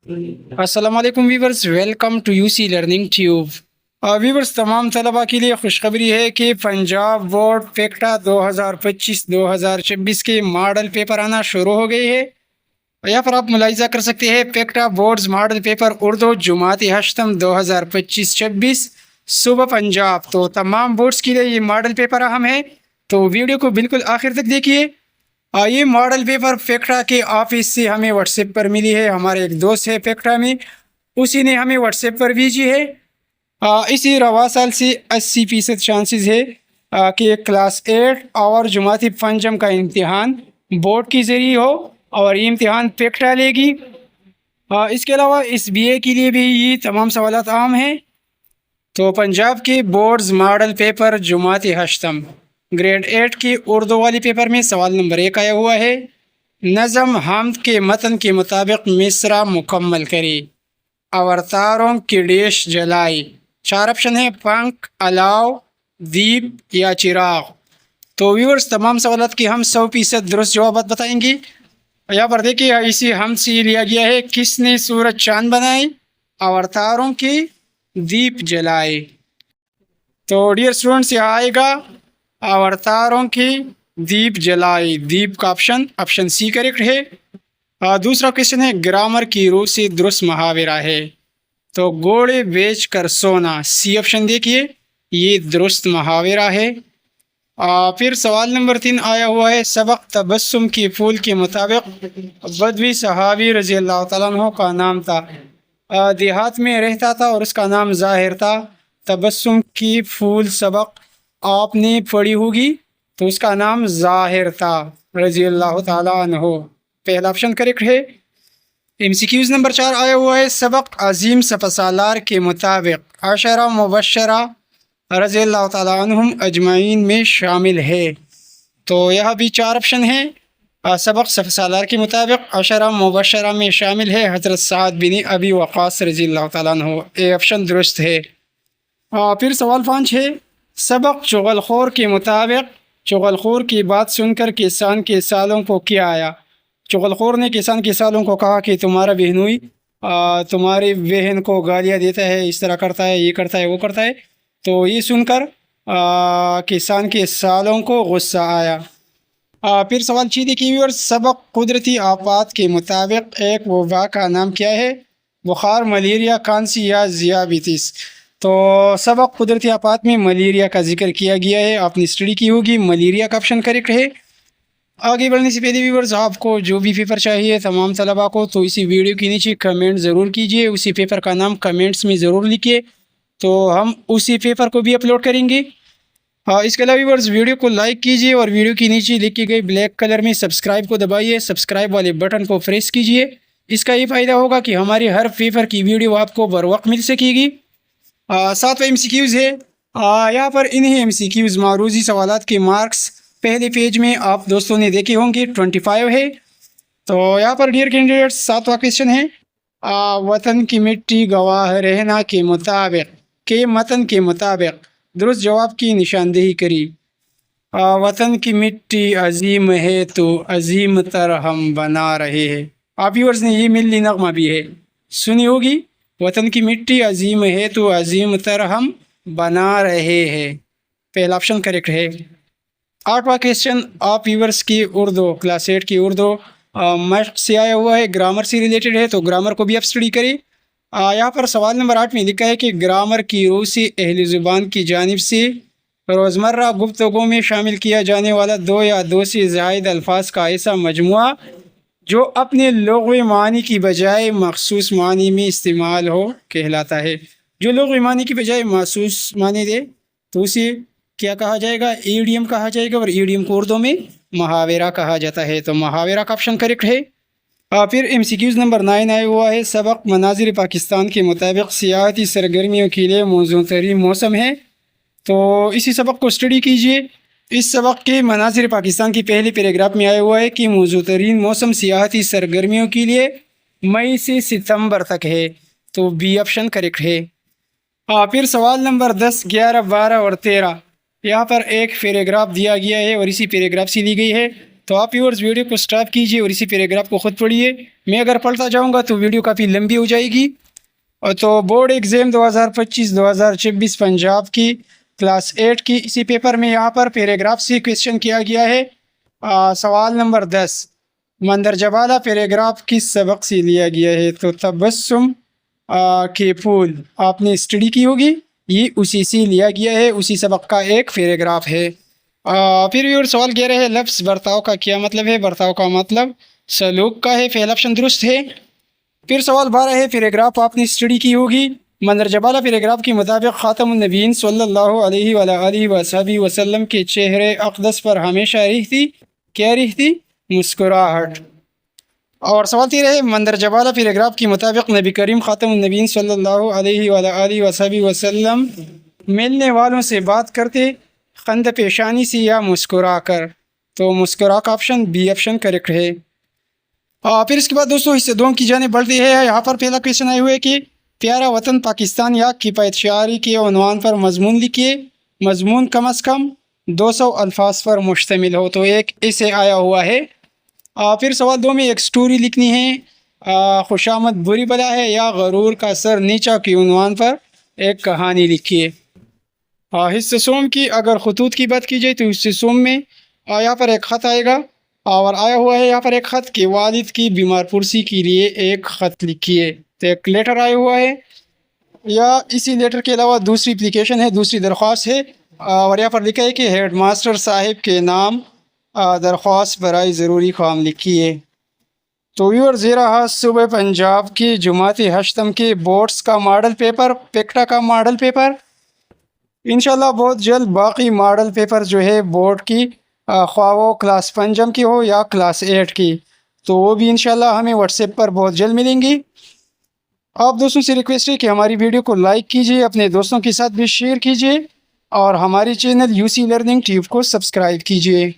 السلام علیکم viewers, welcome to U C learning tube. Viewers, تمام طلباء کے لیے خوشخبری ہے کہ پنجاب بورڈ پیکٹا 2025-2026 کے ماڈل پیپر آنا شروع ہو گئی ہے۔ یہاں پر آپ ملاحظہ کر سکتے ہیں پیکٹا بورڈز ماڈل پیپر اردو جماعت ہشتم 2025-26 صوبہ پنجاب۔ تو تمام بورڈز کے لیے یہ ماڈل پیپر اہم ہے، تو ویڈیو کو بالکل آخر تک دیکھیے۔ یہ ماڈل پیپر پیکٹا کے آفس سے ہمیں واٹس ایپ پر ملی ہے۔ ہمارے ایک دوست ہے پیکٹا میں، اسی نے ہمیں واٹس ایپ پر بھیجی ہے۔ اسی رواں سال سے 80% چانسز ہے کہ کلاس 8 اور جماعتی پنجم کا امتحان بورڈ کے ذریعے ہو، اور یہ امتحان پیکٹا لے گی۔ اس کے علاوہ اس بی اے کے لیے بھی یہ تمام سوالات عام ہیں۔ تو پنجاب کے بورڈز ماڈل پیپر جماعتی ہشتم گریڈ 8 کی اردو والی پیپر میں سوال نمبر 1 آیا ہوا ہے، نظم حمد کے متن کے مطابق مصرع مکمل کری، اوتاروں کی ڈیش جلائی۔ 4 آپشن ہیں، پنکھ، الاؤ، دیپ یا چراغ۔ تو ویورز، تمام سوالات کی ہم 100% درست جوابات بتائیں گے۔ یہاں پر دیکھیے، اسی ہم سے لیا گیا ہے، کس نے سورج چاند بنائی، اوتاروں کی دیپ جلائے۔ تو ڈیئر اسٹوڈنٹس، یہاں آئے گا اوتاروں کی دیپ جلائی، دیپ کا آپشن سی کریکٹ ہے۔ دوسرا کویشچن ہے، گرامر کی روح سے درست محاورہ ہے، تو گھوڑے بیچ کر سونا، سی آپشن دیکھیے، یہ درست محاورہ ہے۔ پھر سوال نمبر 3 آیا ہوا ہے، سبق تبسم کی پھول کے مطابق بدوی صحابی رضی اللہ تعالیٰ عنہ کا نام تھا، دیہات میں رہتا تھا اور اس کا نام ظاہر تھا۔ تبسم کی پھول سبق آپ نے پڑھی ہوگی، تو اس کا نام ظاہر تھا رضی اللہ تعالیٰ عنہ، پہلا آپشن کریکٹ ہے۔ ایم سی کیوز نمبر 4 آیا ہوا ہے، سبق عظیم سپاسالار کے مطابق عشرہ مبشرہ رضی اللہ تعالیٰ عنہم اجمعین میں شامل ہے، تو یہاں بھی 4 آپشن ہیں۔ سبق سپاسالار کے مطابق عشرہ مبشرہ میں شامل ہے حضرت سعد بن ابی وقاص رضی اللہ تعالیٰ عنہ، یہ آپشن درست ہے۔ پھر سوال 5 ہے، سبق چغل خور کے مطابق چغل خور کی بات سن کر کسان کے سالوں کو کیا آیا۔ چغل خور نے کسان کے سالوں کو کہا کہ تمہارا بہنوئی تمہاری بہن کو گالیاں دیتا ہے، اس طرح کرتا ہے، یہ کرتا ہے، وہ کرتا ہے، تو یہ سن کر کسان کے سالوں کو غصہ آیا۔ پھر سوال 6 دیکھیے، سبق قدرتی آفات کے مطابق ایک وبا کا نام کیا ہے، بخار، ملیریا، کھانسی یا ذیابیطس۔ تو سبق قدرتی آفات میں ملیریا کا ذکر کیا گیا ہے، آپ نے اسٹڈی کی ہوگی، ملیریا کا آپشن کریکٹ ہے۔ آگے بڑھنے سے پہلے ویورز، آپ کو جو بھی پیپر چاہیے تمام طلباء کو، تو اسی ویڈیو کے نیچے کمنٹ ضرور کیجئے، اسی پیپر کا نام کمنٹس میں ضرور لکھیے، تو ہم اسی پیپر کو بھی اپلوڈ کریں گے۔ اس کے علاوہ ویورز، ویڈیو کو لائک کیجئے اور ویڈیو کے نیچے لکھی گئی بلیک کلر میں سبسکرائب کو دبائیے، سبسکرائب والے بٹن کو پریس کیجئے۔ اس کا یہ فائدہ ہوگا کہ ہماری ہر پیپر کی ویڈیو آپ کو بر وقت مل سکے گی۔ 7واں ایم سی کیوز ہے، یہاں پر انہیں ایم سی کیوز معروضی سوالات کے مارکس پہلے پیج میں آپ دوستوں نے دیکھے ہوں گے، 25 ہے۔ تو یہاں پر ڈیئر کینڈیڈیٹس، 7واں کویشچن ہے، وطن کی مٹی گواہ رہنا کے مطابق کے متن کے مطابق درست جواب کی نشاندہی کری۔ وطن کی مٹی عظیم ہے تو عظیم تر ہم بنا رہے ہیں، آپ ویورز نے یہ ملی نغمہ بھی ہے سنی ہوگی، وطن کی مٹی عظیم ہے تو عظیم تر ہم بنا رہے ہیں، پہلا آپشن کریکٹ ہے۔ 8واں کویشچن آپ ویورز کی اردو کلاس 8 کی اردو مشق سے آیا ہوا ہے، گرامر سے ریلیٹڈ ہے، تو گرامر کو بھی آپ اسٹڈی کریں۔ یہاں پر سوال نمبر 8 میں لکھا ہے کہ گرامر کی روح سے اہل زبان کی جانب سے روزمرہ گفتگو میں شامل کیا جانے والا 2 یا 2 سے زائد الفاظ کا ایسا مجموعہ جو اپنے لغوی معنی کی بجائے مخصوص معنی میں استعمال ہو کہلاتا ہے۔ جو لغوی معنی کی بجائے مخصوص معنی دے تو اسے کیا کہا جائے گا، ایڈیم کہا جائے گا، اور ایڈیم کو اردو میں محاورہ کہا جاتا ہے، تو محاورہ کا آپشن کریکٹ ہے۔ پھر ایم سی کیوز نمبر 9 آیا ہوا ہے، سبق مناظر پاکستان کے مطابق سیاحتی سرگرمیوں کے لیے موزوں ترین موسم ہے، تو اسی سبق کو اسٹڈی کیجئے۔ اس سبق کے مناظر پاکستان کی پہلی پیراگراف میں آیا ہوا ہے کہ موزوں ترین موسم سیاحتی سرگرمیوں کے لیے مئی سے ستمبر تک ہے، تو بی آپشن کریکٹ ہے۔ پھر سوال نمبر 10، 11، 12 اور 13، یہاں پر ایک پیراگراف دیا گیا ہے اور اسی پیراگراف سے لی گئی ہے، تو آپ ویورز ویڈیو کو سٹاپ کیجئے اور اسی پیراگراف کو خود پڑھیے. میں اگر پڑھتا جاؤں گا تو ویڈیو کافی لمبی ہو جائے گی. اور تو بورڈ ایگزام 2025-2026 پنجاب کی کلاس 8 کی اسی پیپر میں یہاں پر پیراگراف سے کویسچن کیا گیا ہے. سوال نمبر 10 مندرجہ بالا پیراگراف کس سبق سے لیا گیا ہے؟ تو تبسم کے پھول آپ نے اسٹڈی کی ہوگی، یہ اسی سے لیا گیا ہے، اسی سبق کا ایک پیراگراف ہے. پھر بھی اور سوال 11 ہے لفظ برتاؤ کا کیا مطلب ہے؟ برتاؤ کا مطلب سلوک کا ہے، پہلا آپشن درست ہے. پھر سوال 12 ہے پیراگراف آپ نے اسٹڈی کی ہوگی. مندرجہ بالا پیراگراف کے مطابق خاتم النبیین صلی اللہ علیہ وآلہ وصحبہ وسلم کے چہرے اقدس پر ہمیشہ رہتی کیا رہتی؟ مسکراہٹ. اور سوال 13 ہے مندرجہ بالا پیراگراف کے مطابق نبی کریم خاتم النبیین صلی اللہ علیہ وآلہ وصحبہ وسلم ملنے والوں سے بات کرتے خند پیشانی سے یا مسکرا کر؟ تو مسکرا کا آپشن بی آپشن کریکٹ ہے. پھر اس کے بعد دوستوں حصے دوم کی جانب بڑھتے ہیں. یہاں پر پہلا کویشچن آئے ہوئے کہ پیارا وطن پاکستان یا کفایت شعاری کے عنوان پر مضمون لکھیے. مضمون کم از کم 200 الفاظ پر مشتمل ہو. تو ایک اسے آیا ہوا ہے. پھر سوال 2 میں ایک سٹوری لکھنی ہے. خوشامد بری بلا ہے یا غرور کا سر نیچا کے عنوان پر ایک کہانی لکھیے. حصہ سوم کی اگر خطوط کی بات کی جائے تو حصہ سوم میں یہاں پر ایک خط آئے گا اور آیا ہوا ہے یہاں پر ایک خط کہ والد کی بیمار پرسی کے لیے ایک خط لکھیے. تو ایک لیٹر آیا ہوا ہے یا اسی لیٹر کے علاوہ دوسری اپلیکیشن ہے، دوسری درخواست ہے اور یہاں پر لکھا ہے کہ ہیڈ ماسٹر صاحب کے نام درخواست برائے ضروری کام لکھیے. تو ویور زیرہ صوبہ پنجاب کی جماعت ہشتم کے بورڈز کا ماڈل پیپر، پیکٹا کا ماڈل پیپر انشاءاللہ بہت جلد. باقی ماڈل پیپر جو ہے بورڈ کی خواہ وہ کلاس پنجم کی ہو یا کلاس 8 کی، تو وہ بھی انشاءاللہ ہمیں واٹس ایپ پر بہت جلد ملیں گی. آپ دوستوں سے ریکویسٹ ہے کہ ہماری ویڈیو کو لائک کیجیے، اپنے دوستوں کے ساتھ بھی شیئر کیجیے اور ہماری چینل UC لرننگ ٹیوب کو سبسکرائب کیجیے.